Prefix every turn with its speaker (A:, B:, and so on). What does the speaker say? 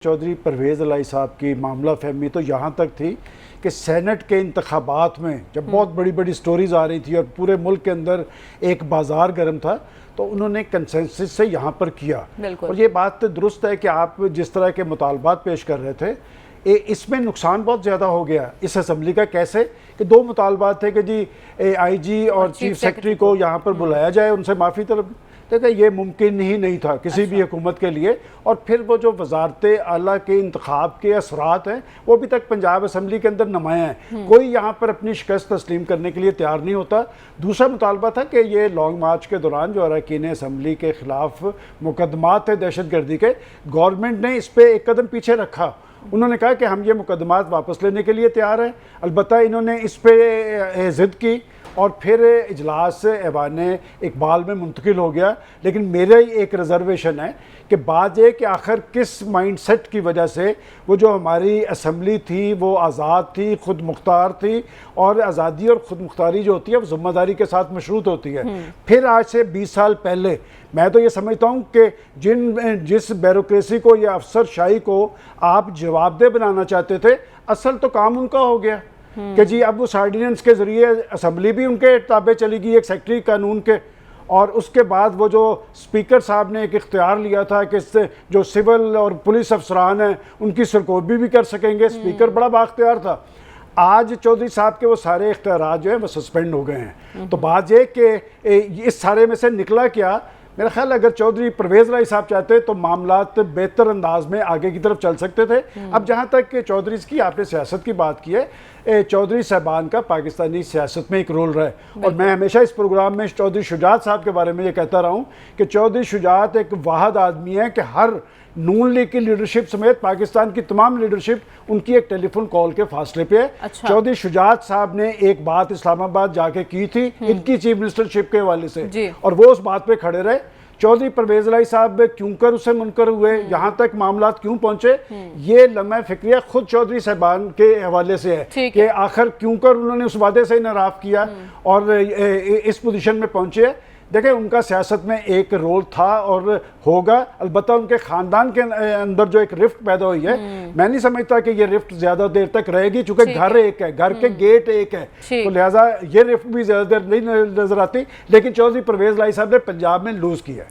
A: चौधरी परवेज़ इलाही साहब की मामला फहमी तो यहाँ तक थी कि सेनेट के इंतखाबात में जब बहुत बड़ी बड़ी स्टोरीज आ रही थी और पूरे मुल्क के अंदर एक बाज़ार गर्म था तो उन्होंने कंसेंसस से यहाँ पर किया। और ये बात तो दुरुस्त है कि आप जिस तरह के मुतालबात पेश कर रहे थे इसमें नुकसान बहुत ज़्यादा हो गया इस असम्बली का। कैसे कि दो मुतालबात थे कि जी IG और चीफ सेक्रेटरी को यहाँ पर बुलाया जाए, उनसे माफ़ी तलब। देखिए ये मुमकिन ही नहीं था किसी भी हुकूमत के लिए। और फिर वो जो वजारत आला के इंतखाब के असरात हैं वो अभी तक पंजाब असम्बली के अंदर नुमाया हैं। कोई यहाँ पर अपनी शिकस्त तस्लीम करने के लिए तैयार नहीं होता। दूसरा मुतालबा था कि ये लॉन्ग मार्च के दौरान जो अरकान असम्बली के ख़िलाफ़ मुकदमात थे दहशत गर्दी के, गवर्नमेंट ने इस पर एक कदम पीछे रखा। उन्होंने कहा कि हम ये मुकदमात वापस लेने के लिए तैयार हैं। अलबत्ता इन्होंने इस पर ज़िद की और फिर इजलास ऐवान इकबाल में मुंतकिल हो गया। लेकिन मेरा ही एक रिजर्वेशन है कि बात यह कि आखिर किस माइंडसेट की वजह से वो जो हमारी असम्बली थी वो आज़ाद थी, खुद मुख्तार थी, और आज़ादी और ख़ुद मुख्तारी जो होती है वो ज़िम्मेदारी के साथ मशरूत होती है। फिर आज से 20 साल पहले मैं तो ये समझता हूँ कि जिस ब्यूरोक्रेसी को या अफसरशाही को आप जवाबदेह बनाना चाहते थे, असल तो काम उनका हो गया कि जी अब उस ऑर्डिनेंस के ज़रिए असम्बली भी उनके ताबे चली गई, एक सेक्रेटरी कानून के। और उसके बाद वो जो स्पीकर साहब ने एक इख्तियार लिया था कि जो सिविल और पुलिस अफसरान हैं उनकी सरकोबी भी कर सकेंगे, स्पीकर बड़ा बाख्तियार था। आज चौधरी साहब के वो सारे इख्तियारात जो हैं वो सस्पेंड हो गए हैं। तो बात ये कि इस सारे में से निकला क्या, मेरा ख्याल अगर चौधरी परवेज़ इलाही साहब चाहते तो मामलात बेहतर अंदाज में आगे की तरफ चल सकते थे। अब जहाँ तक कि चौधरी की आपने सियासत की बात की है, चौधरी साहबान का पाकिस्तानी सियासत में एक रोल रहा है। और मैं हमेशा इस प्रोग्राम में चौधरी शुजात साहब के बारे में ये कहता रहा हूँ कि चौधरी शुजात एक वाहिद आदमी है कि हर नून लीग की लीडरशिप समेत पाकिस्तान की तमाम लीडरशिप उनकी एक टेलीफोन कॉल के फासले पे है।
B: अच्छा।
A: चौधरी शुजात साहब ने एक बात इस्लामाबाद जाके की थी इनकी चीफ मिनिस्टरशिप के हवाले से, और वो उस बात पे खड़े रहे। चौधरी परवेज़ इलाही साहब क्यों कर उससे मुनकर हुए, यहाँ तक मामला क्यों पहुंचे, ये लम्हा फिक्रिया खुद चौधरी साहबान के हवाले से है कि आखिर क्यों कर उन्होंने उस वादे से इनराफ किया और इस पोजीशन में पहुंचे। देखिए उनका सियासत में एक रोल था और होगा। अलबत्ता उनके ख़ानदान के अंदर जो एक रिफ्ट पैदा हुई है, मैं नहीं समझता कि ये रिफ्ट ज़्यादा देर तक रहेगी, चूँकि घर एक है, घर के गेट एक है, तो लिहाजा ये रिफ्ट भी ज़्यादा देर नहीं नजर आती। लेकिन चौधरी परवेज़ इलाही साहब ने पंजाब में लूज़ किया है।